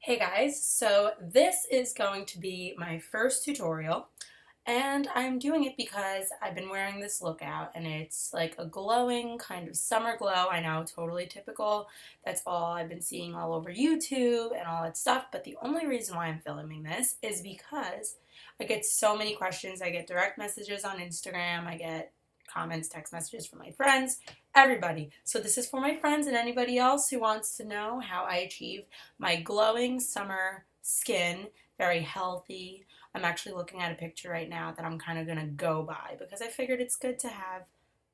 Hey guys, so this is going to be my first tutorial and I'm doing it because I've been wearing this look out and it's like a glowing kind of summer glow. I know, totally typical. That's all I've been seeing all over YouTube and all that stuff, but the only reason why I'm filming this is because I get so many questions. I get direct messages on Instagram, I get comments, text messages from my friends, everybody. So this is for my friends and anybody else who wants to know how I achieve my glowing summer skin, very healthy. I'm actually looking at a picture right now that I'm kind of going to go by because I figured it's good to have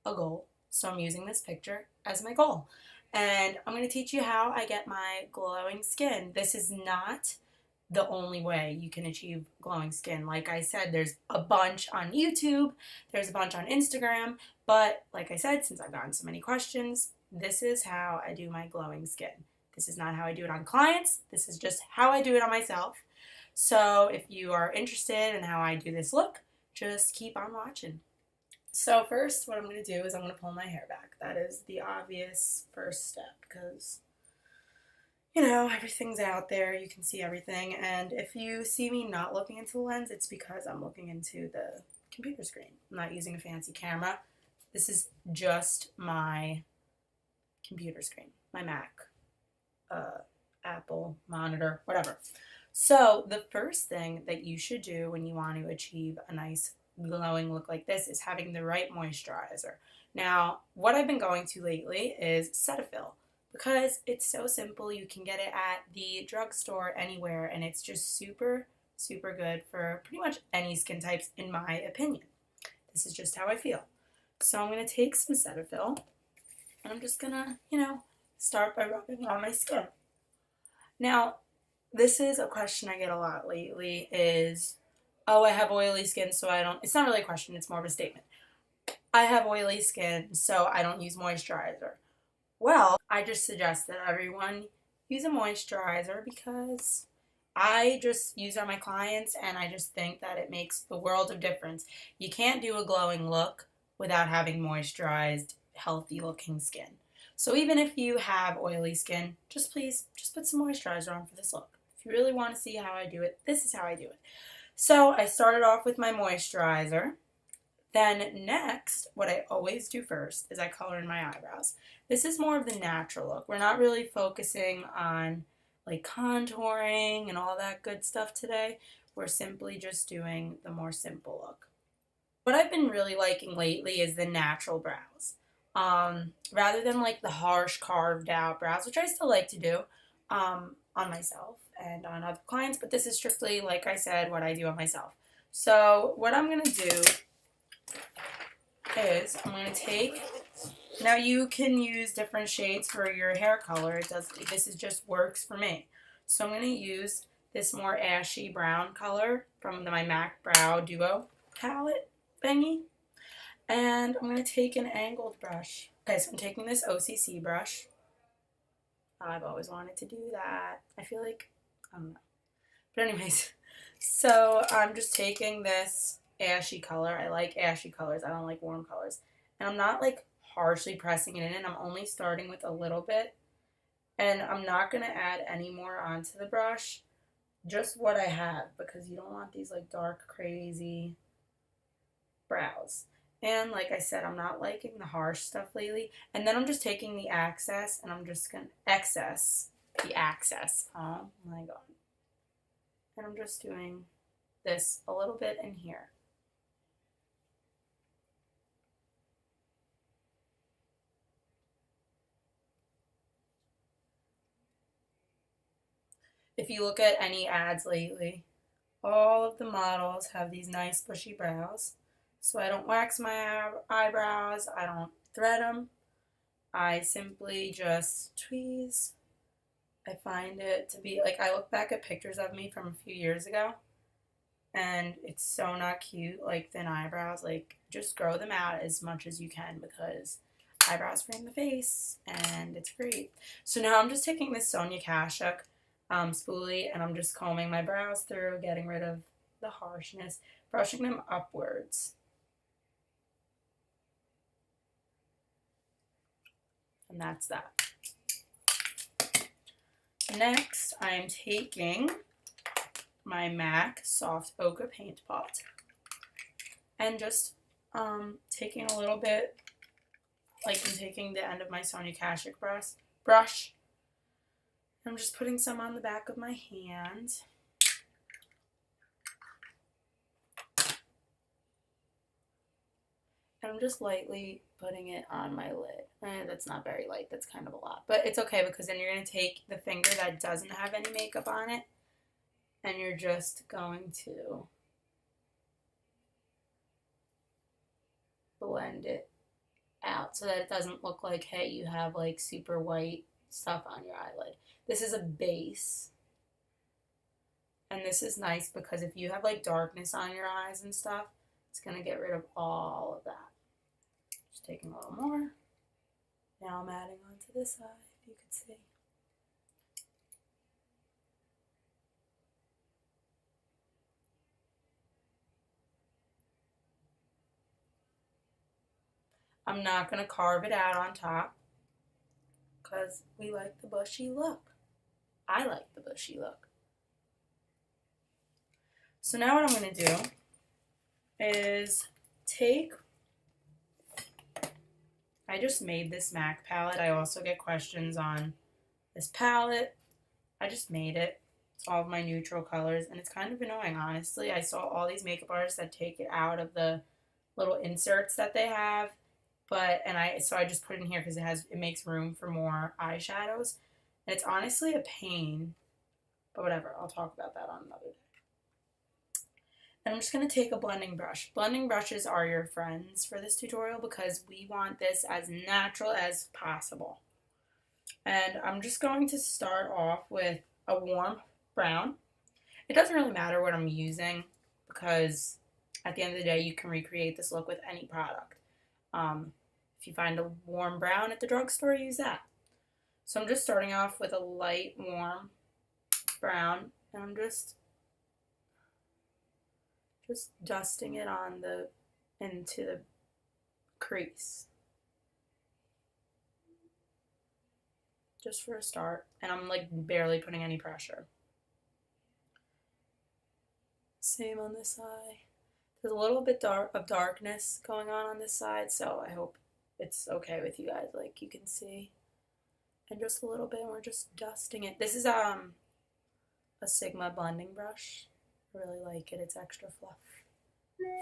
a goal. So I'm using this picture as my goal. And I'm going to teach you how I get my glowing skin. This is not the only way you can achieve glowing skin. Like I said, there's a bunch on YouTube, there's a bunch on Instagram, but like I said, since I've gotten so many questions, this is how I do my glowing skin. This is not how I do it on clients, this is just how I do it on myself. So if you are interested in how I do this look, just keep on watching. So first, what I'm going to do is I'm going to pull my hair back. That is the obvious first step because you know, everything's out there, you can see everything, and if you see me not looking into the lens, it's because I'm looking into the computer screen. I'm not using a fancy camera. This is just my computer screen, my Mac, Apple monitor, whatever. So the first thing that you should do when you want to achieve a nice glowing look like this is having the right moisturizer. Now, what I've been going to lately is Cetaphil, because it's so simple. You can get it at the drugstore anywhere, and it's just super, super good for pretty much any skin types, in my opinion. This is just how I feel. So I'm going to take some Cetaphil, and I'm just going to, start by rubbing it on my skin. Now, this is a question I get a lot lately is, oh, I have oily skin, so I don't, it's not really a question, it's more of a statement. I have oily skin, so I don't use moisturizer. Well, I just suggest that everyone use a moisturizer because I just use it on my clients and I just think that it makes the world of difference. You can't do a glowing look without having moisturized, healthy looking skin. So even if you have oily skin, just please, just put some moisturizer on for this look. If you really want to see how I do it, this is how I do it. So I started off with my moisturizer. Then next, what I always do first is I color in my eyebrows. This is more of the natural look. We're not really focusing on like contouring and all that good stuff today. We're simply just doing the more simple look. What I've been really liking lately is the natural brows. Rather than like the harsh carved out brows, which I still like to do on myself and on other clients, but this is strictly, like I said, what I do on myself. So what I'm going to do is I'm going to take, now you can use different shades for your hair color. This is just works for me. So I'm going to use this more ashy brown color from my MAC Brow Duo palette thingy. And I'm going to take an angled brush. Okay, so I'm taking this OCC brush. I've always wanted to do that. I feel like, I don't know. But anyways, so I'm just taking this ashy color. I like ashy colors. I don't like warm colors. And I'm not like harshly pressing it in. I'm only starting with a little bit. And I'm not going to add any more onto the brush. Just what I have, because you don't want these like dark, crazy brows. And like I said, I'm not liking the harsh stuff lately. And then I'm just taking the excess and I'm just going to oh my god. And I'm just doing this a little bit in here. If you look at any ads lately, all of the models have these nice bushy brows. So I don't wax my eyebrows, I don't thread them. I simply just tweeze. I find it to be, like, I look back at pictures of me from a few years ago, and it's so not cute, like thin eyebrows. Like, just grow them out as much as you can because eyebrows frame the face, and it's great. So now I'm just taking this Sonia Kashuk spoolie, and I'm just combing my brows through, getting rid of the harshness, brushing them upwards. And that's that. Next, I'm taking my MAC Soft Ochre Paint Pot and just taking a little bit, like I'm taking the end of my Sonia Kashuk brush. I'm just putting some on the back of my hand. And I'm just lightly putting it on my lid. That's not very light, that's kind of a lot. But it's okay because then you're going to take the finger that doesn't have any makeup on it and you're just going to blend it out so that it doesn't look like, hey, you have like super white stuff on your eyelid. This is a base. And this is nice because if you have like darkness on your eyes and stuff, it's going to get rid of all of that. Just taking a little more. Now I'm adding onto this side, if you could see. I'm not going to carve it out on top because we like the bushy look. I like the bushy look. So now what I'm going to do is take, I just made this MAC palette. I also get questions on this palette. I just made it. It's all of my neutral colors and it's kind of annoying, honestly. I saw all these makeup artists that take it out of the little inserts that they have. So I just put it in here because it makes room for more eyeshadows. And it's honestly a pain, but whatever, I'll talk about that on another day. And I'm just going to take a blending brush. Blending brushes are your friends for this tutorial because we want this as natural as possible. And I'm just going to start off with a warm brown. It doesn't really matter what I'm using because at the end of the day, you can recreate this look with any product. If you find a warm brown at the drugstore, use that. So I'm just starting off with a light warm brown and I'm just dusting it on into the crease. Just for a start. And I'm like barely putting any pressure. Same on this side. There's a little bit of darkness going on this side, so I hope it's okay with you guys, like you can see. And just a little bit, and we're just dusting it. This is a Sigma blending brush. I really like it. It's extra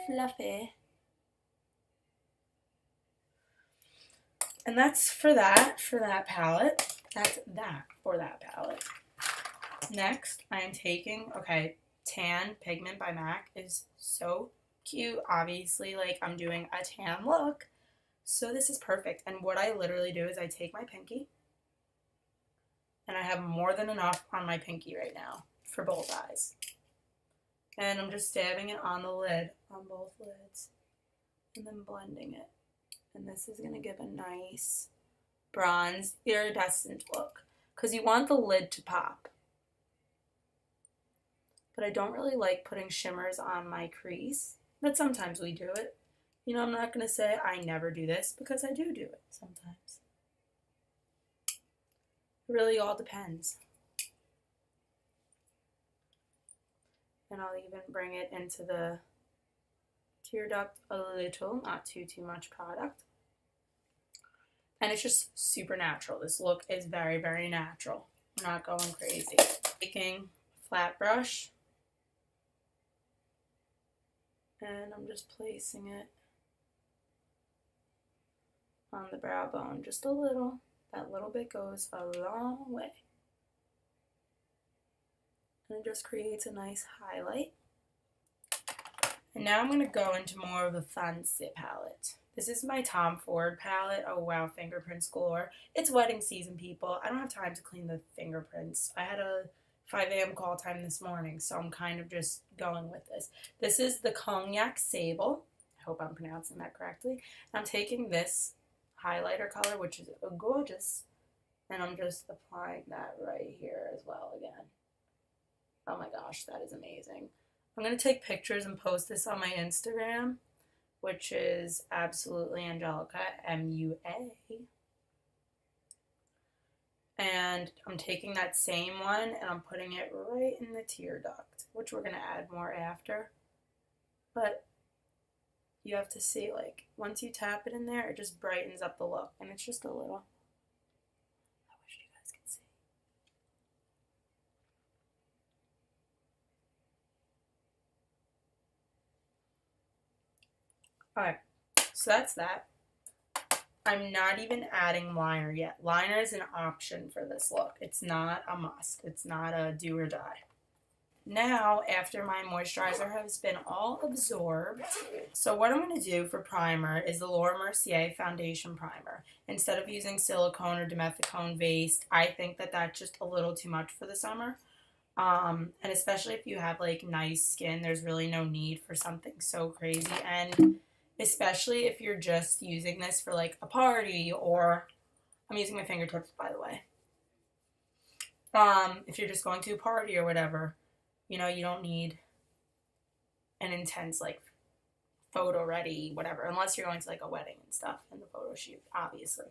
fluffy. And that's for that palette. That's that for that palette. Next, I am taking, Tan Pigment by MAC is so cute. Obviously, like I'm doing a tan look. So this is perfect. And what I literally do is I take my pinky. And I have more than enough on my pinky right now for both eyes. And I'm just dabbing it on the lid, on both lids. And then blending it. And this is going to give a nice bronze iridescent look. Because you want the lid to pop. But I don't really like putting shimmers on my crease. But sometimes we do it. You know, I'm not going to say I never do this because I do it sometimes. It really all depends. And I'll even bring it into the tear duct a little, not too much product. And it's just super natural. This look is very, very natural. We're not going crazy. Taking a flat brush. And I'm just placing it on the brow bone just a little. That little bit goes a long way. And it just creates a nice highlight. And now I'm going to go into more of a fancy palette. This is my Tom Ford palette. Oh wow, fingerprints galore. It's wedding season, people. I don't have time to clean the fingerprints. I had a 5 a.m. call time this morning, so I'm kind of just going with this. This is the Cognac Sable. I hope I'm pronouncing that correctly. I'm taking this highlighter color, which is gorgeous, and I'm just applying that right here as well again. Oh my gosh, that is amazing. I'm going to take pictures and post this on my Instagram, which is absolutely Angelica, MUA. And I'm taking that same one and I'm putting it right in the tear duct, which we're going to add more after. But you have to see, like, once you tap it in there, it just brightens up the look. And it's just a little. I wish you guys could see. Alright, so that's that. I'm not even adding liner yet. Liner is an option for this look. It's not a must. It's not a do or die. Now, after my moisturizer has been all absorbed, so what I'm going to do for primer is the Mercier Foundation Primer. Instead of using silicone or dimethicone based, I think that that's just a little too much for the summer. And especially if you have like nice skin, there's really no need for something so crazy. And especially if you're just using this for like a party, or I'm using my fingertips, by the way. If you're just going to a party or whatever, you know, you don't need an intense like photo ready whatever, unless you're going to like a wedding and stuff and the photo shoot, obviously.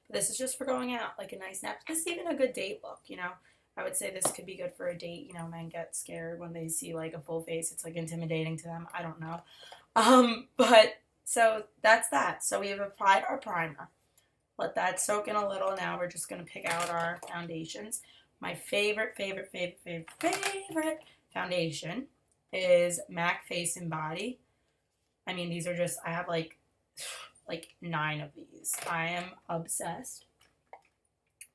But this is just for going out, like a nice nap. This is even a good date look, you know. I would say this could be good for a date. You know, men get scared when they see like a full face. It's like intimidating to them. I don't know. But so that's that. So we have applied our primer. Let that soak in a little. Now we're just going to pick out our foundations. My favorite foundation is MAC Face and Body. I mean, these are just, I have like 9 of these. I am obsessed.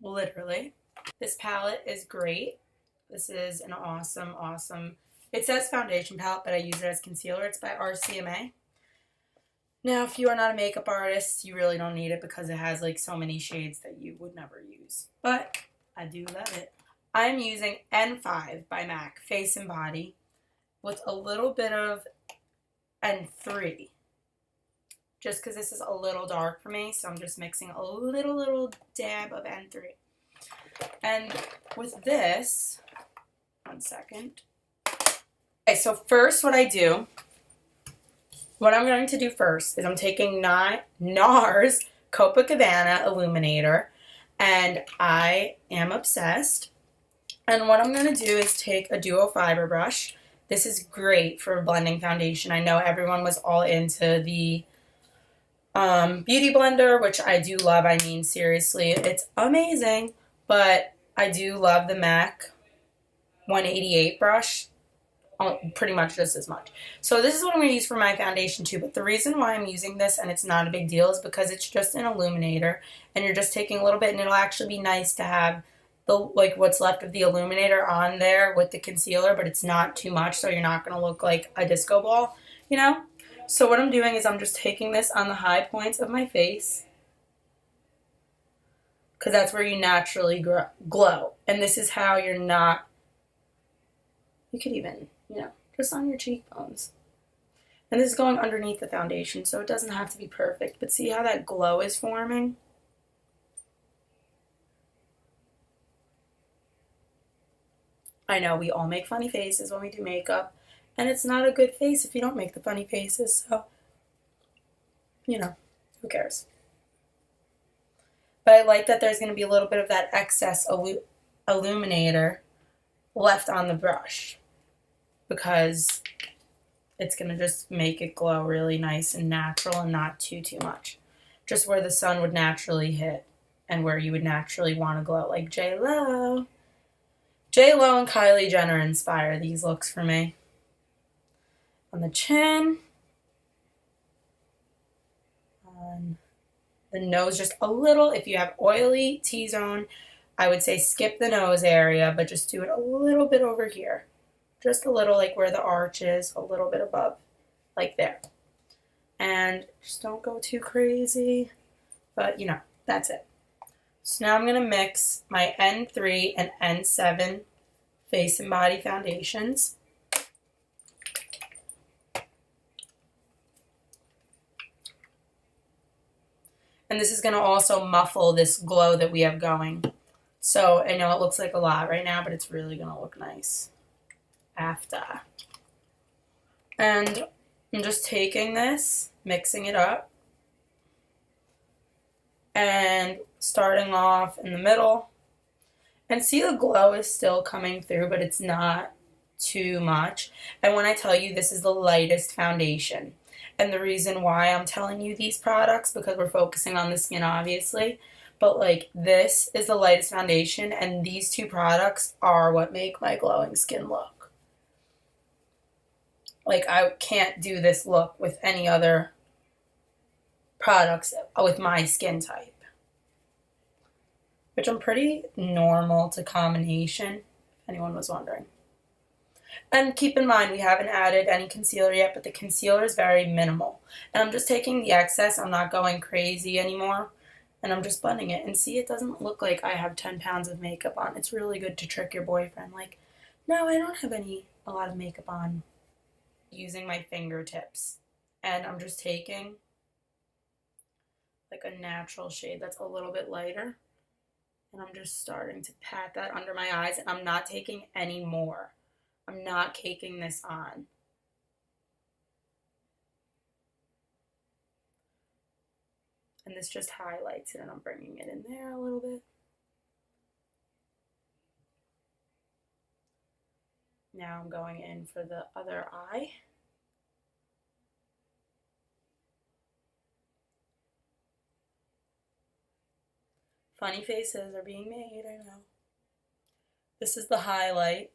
Literally. This palette is great. This is an awesome, it says foundation palette, but I use it as concealer. It's by RCMA. Now, if you are not a makeup artist, you really don't need it because it has like so many shades that you would never use. But I do love it. I'm using N5 by MAC Face and Body with a little bit of N3. Just because this is a little dark for me, so I'm just mixing a little dab of N3. And with this, one second. Okay, so first what I'm going to do first is I'm taking NARS Copacabana Illuminator, and I am obsessed. And what I'm going to do is take a duo fiber brush. This is great for blending foundation. I know everyone was all into the Beauty Blender, which I do love. I mean, seriously, it's amazing. But I do love the MAC 188 brush, pretty much just as much. So this is what I'm going to use for my foundation too. But the reason why I'm using this, and it's not a big deal, is because it's just an illuminator. And you're just taking a little bit, and it'll actually be nice to have the like what's left of the illuminator on there with the concealer. But it's not too much, so you're not going to look like a disco ball, you know? So what I'm doing is I'm just taking this on the high points of my face, because that's where you naturally glow. And this is how you're not, you could even, you know, just on your cheekbones. And this is going underneath the foundation, so it doesn't have to be perfect. But see how that glow is forming? I know we all make funny faces when we do makeup. And it's not a good face if you don't make the funny faces. So, you know, who cares? But I like that there's going to be a little bit of that excess illuminator left on the brush, because it's going to just make it glow really nice and natural and not too much. Just where the sun would naturally hit and where you would naturally want to glow, like J-Lo. J-Lo and Kylie Jenner inspire these looks for me. On the chin. On the nose just a little. If you have oily T-zone, I would say skip the nose area, but just do it a little bit over here. Just a little, like where the arch is, a little bit above, like there. And just don't go too crazy, but you know, that's it. So now I'm going to mix my N3 and N7 Face and Body foundations. And this is going to also muffle this glow that we have going. So I know it looks like a lot right now, but it's really going to look nice after. And I'm just taking this, mixing it up, and starting off in the middle. And see, the glow is still coming through, but it's not too much. And when I tell you this is the lightest foundation, and the reason why I'm telling you these products, because we're focusing on the skin obviously, but like this is the lightest foundation, and these two products are what make my glowing skin look. Like I can't do this look with any other products with my skin type, which I'm pretty normal to combination, if anyone was wondering. And keep in mind, we haven't added any concealer yet, but the concealer is very minimal. And I'm just taking the excess. I'm not going crazy anymore. And I'm just blending it. And see, it doesn't look like I have 10 pounds of makeup on. It's really good to trick your boyfriend. Like, no, I don't have a lot of makeup on. Using my fingertips. And I'm just taking like a natural shade that's a little bit lighter. And I'm just starting to pat that under my eyes. And I'm not taking any more. I'm not caking this on. And this just highlights it, and I'm bringing it in there a little bit. Now I'm going in for the other eye. Funny faces are being made, I know. This is the highlight.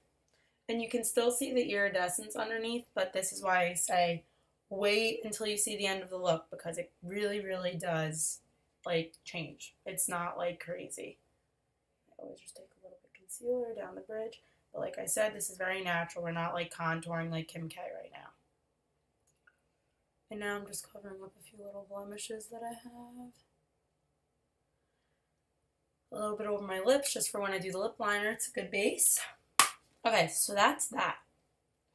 And you can still see the iridescence underneath, but this is why I say wait until you see the end of the look, because it really, really does, like, change. It's not, like, crazy. I always just take a little bit of concealer down the bridge. But like I said, this is very natural. We're not, like, contouring like Kim K right now. And now I'm just covering up a few little blemishes that I have. A little bit over my lips just for when I do the lip liner. It's a good base. Okay, so that's that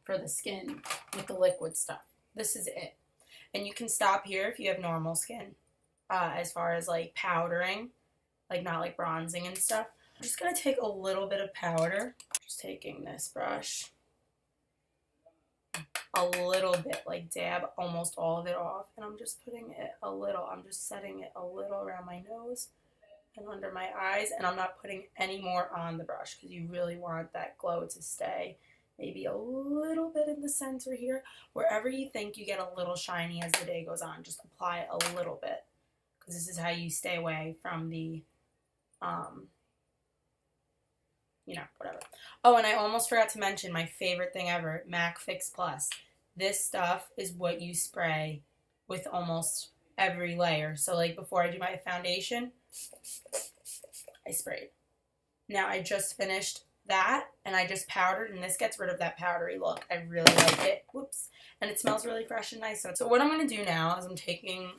for the skin with the liquid stuff. This is it. And you can stop here if you have normal skin, as far as like powdering, like not like bronzing and stuff. I'm just going to take a little bit of powder. Just taking this brush, a little bit, like dab almost all of it off. And I'm just putting it a little, I'm just setting it a little around my nose and under my eyes, and I'm not putting any more on the brush because you really want that glow to stay maybe a little bit in the center here. Wherever you think you get a little shiny as the day goes on, just apply a little bit, because this is how you stay away from the, you know, whatever. Oh, and I almost forgot to mention my favorite thing ever, MAC Fix Plus. This stuff is what you spray with almost every layer. So like before I do my foundation, I sprayed. Now I just finished that and I just powdered, and this gets rid of that powdery look. I really like it. Whoops. And it smells really fresh and nice. So what I'm going to do now is I'm taking,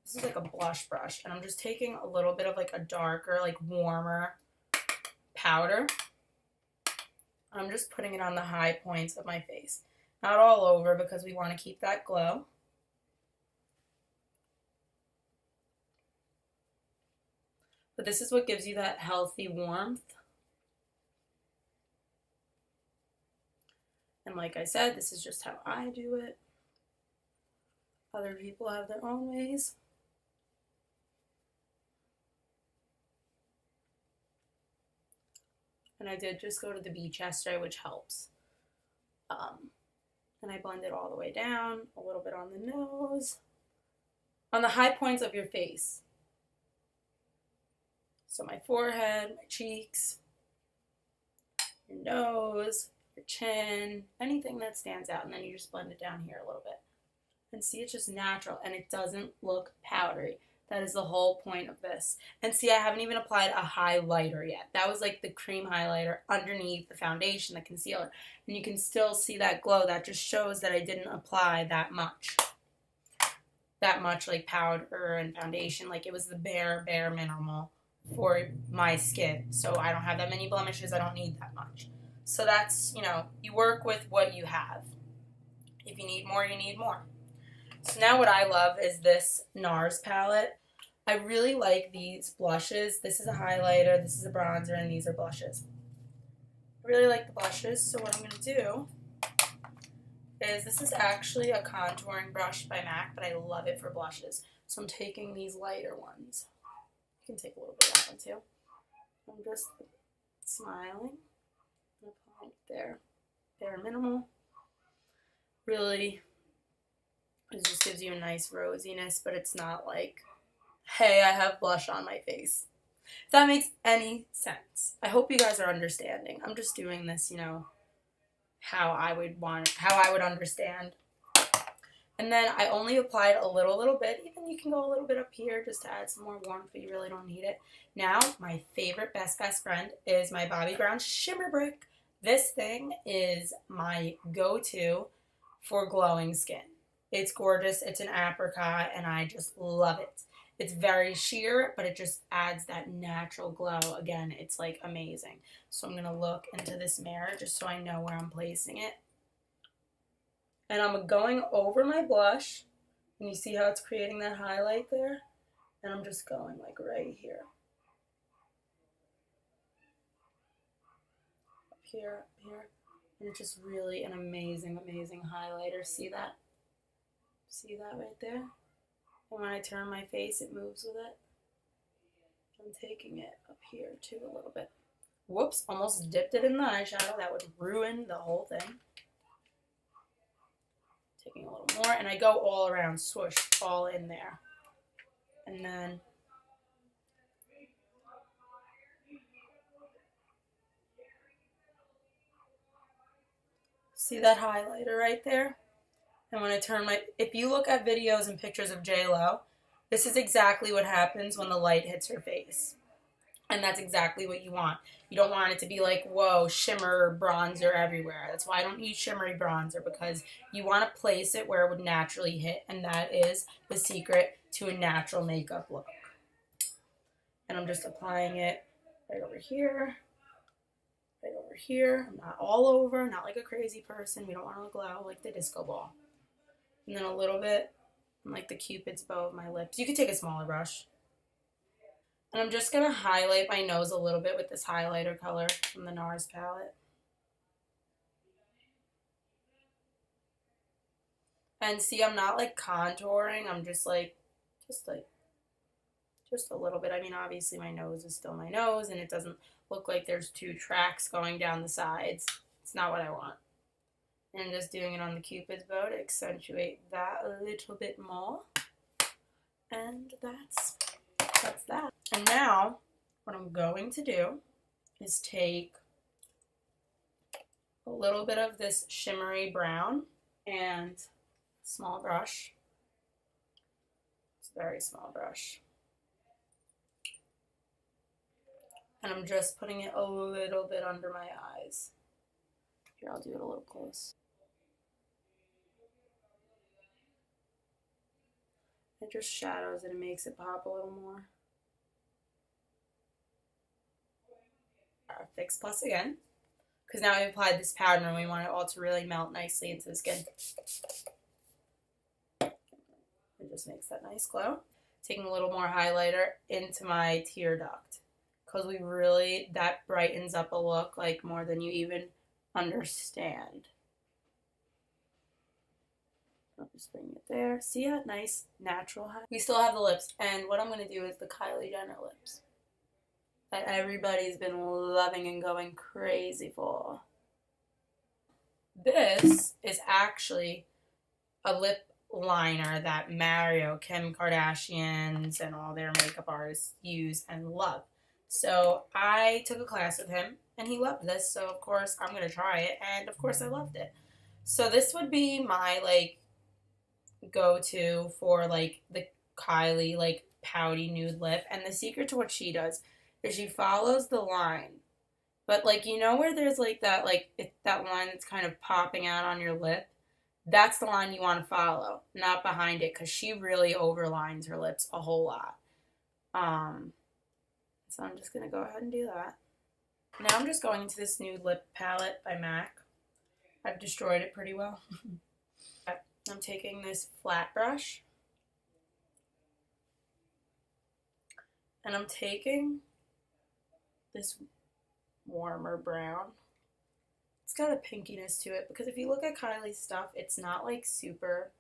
this is like a blush brush, and I'm just taking a little bit of like a darker, like warmer powder. I'm just putting it on the high points of my face. Not all over, because we want to keep that glow. But this is what gives you that healthy warmth. And like I said, this is just how I do it. Other people have their own ways. And I did just go to the beach yesterday, which helps. And I blend it all the way down, a little bit on the nose, on the high points of your face. So my forehead, my cheeks, your nose, your chin, anything that stands out, and then you just blend it down here a little bit. And see, it's just natural, and it doesn't look powdery. That is the whole point of this. And see, I haven't even applied a highlighter yet. That was like the cream highlighter underneath the foundation, the concealer. And you can still see that glow. That just shows that I didn't apply that much. That much like powder and foundation. Like it was the bare minimal for my skin. So I don't have that many blemishes. I don't need that much. So that's, you know, you work with what you have. If you need more, you need more. So now what I love is this NARS palette. I really like these blushes. This is a highlighter, this is a bronzer, and these are blushes. I really like the blushes, so what I'm going to do is, this is actually a contouring brush by MAC, but I love it for blushes. So I'm taking these lighter ones. You can take a little bit of that one too. I'm just smiling. Apply it there. Bare minimal. Really, it just gives you a nice rosiness, but it's not like, hey, I have blush on my face. If that makes any sense. I hope you guys are understanding. I'm just doing this, you know, how I would understand. And then I only applied a little bit. Even you can go a little bit up here just to add some more warmth, but you really don't need it. Now, my favorite best friend is my Bobbi Brown Shimmer Brick. This thing is my go-to for glowing skin. It's gorgeous. It's an apricot, and I just love it. It's very sheer, but it just adds that natural glow. Again, it's like amazing. So I'm going to look into this mirror just so I know where I'm placing it. And I'm going over my blush, and you see how it's creating that highlight there? And I'm just going like right here. Up here, up here. And it's just really an amazing, amazing highlighter. See that? See that right there? And when I turn my face, it moves with it. I'm taking it up here too a little bit. Whoops, almost dipped it in the eyeshadow. That would ruin the whole thing. Taking a little more, and I go all around, swoosh, all in there. And then see that highlighter right there? And when I turn my, if you look at videos and pictures of J-Lo, this is exactly what happens when the light hits her face. And that's exactly what you want. You don't want it to be like, whoa, shimmer bronzer everywhere. That's why I don't use shimmery bronzer, because you want to place it where it would naturally hit, and that is the secret to a natural makeup look. And I'm just applying it right over here, right over here. Not all over, not like a crazy person. We don't want to glow like the disco ball. And then a little bit on like the Cupid's bow of my lips. You could take a smaller brush. And I'm just going to highlight my nose a little bit with this highlighter color from the NARS palette. And see, I'm not like contouring. I'm just a little bit. I mean, obviously my nose is still my nose, and it doesn't look like there's two tracks going down the sides. It's not what I want. And I'm just doing it on the Cupid's bow to accentuate that a little bit more. And that's that. And now, what I'm going to do is take a little bit of this shimmery brown and small brush. It's a very small brush. And I'm just putting it a little bit under my eyes. Here, I'll do it a little close. It just shadows it and makes it pop a little more. Fix Plus again, because now we've applied this powder and we want it all to really melt nicely into the skin. It just makes that nice glow. Taking a little more highlighter into my tear duct, because that brightens up a look like more than you even understand. I'll just bring it there. See that nice natural high? We still have the lips, and what I'm going to do is the Kylie Jenner lips that everybody's been loving and going crazy for. This is actually a lip liner that Mario, Kim Kardashians, and all their makeup artists use and love. So I took a class with him, and he loved this, so of course I'm going to try it, and of course I loved it. So this would be my, like, go-to for, like, the Kylie, like, pouty nude lip. And the secret to what she does is she follows the line. But, like, you know where there's, like, that line that's kind of popping out on your lip? That's the line you want to follow, not behind it, because she really overlines her lips a whole lot. So I'm just going to go ahead and do that. Now I'm just going into this nude lip palette by MAC. I've destroyed it pretty well. I'm taking this flat brush, and I'm taking this warmer brown. It's got a pinkiness to it, because if you look at Kylie's stuff, it's not like super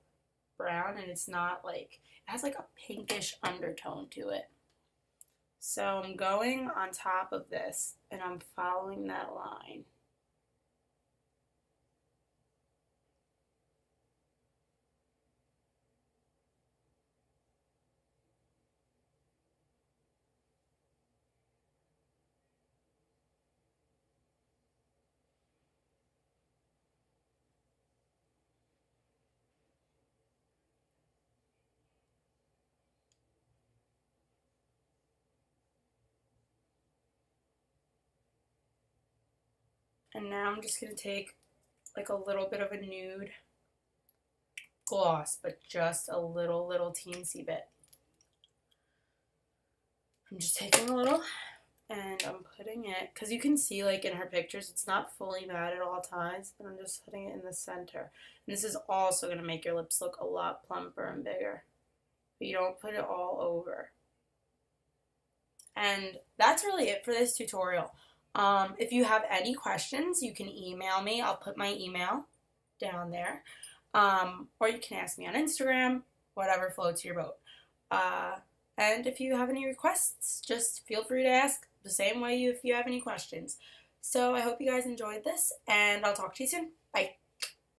brown, and it's not like, it has like a pinkish undertone to it. So I'm going on top of this and I'm following that line. And now I'm just going to take like a little bit of a nude gloss, but just a little teensy bit. I'm just taking a little and I'm putting it, because you can see like in her pictures it's not fully matte at all times, and I'm just putting it in the center. And this is also going to make your lips look a lot plumper and bigger, but you don't put it all over. And that's really it for this tutorial. If you have any questions, you can email me. I'll put my email down there. Or you can ask me on Instagram, whatever floats your boat. And if you have any requests, just feel free to ask the same way if you have any questions. So I hope you guys enjoyed this, and I'll talk to you soon. Bye.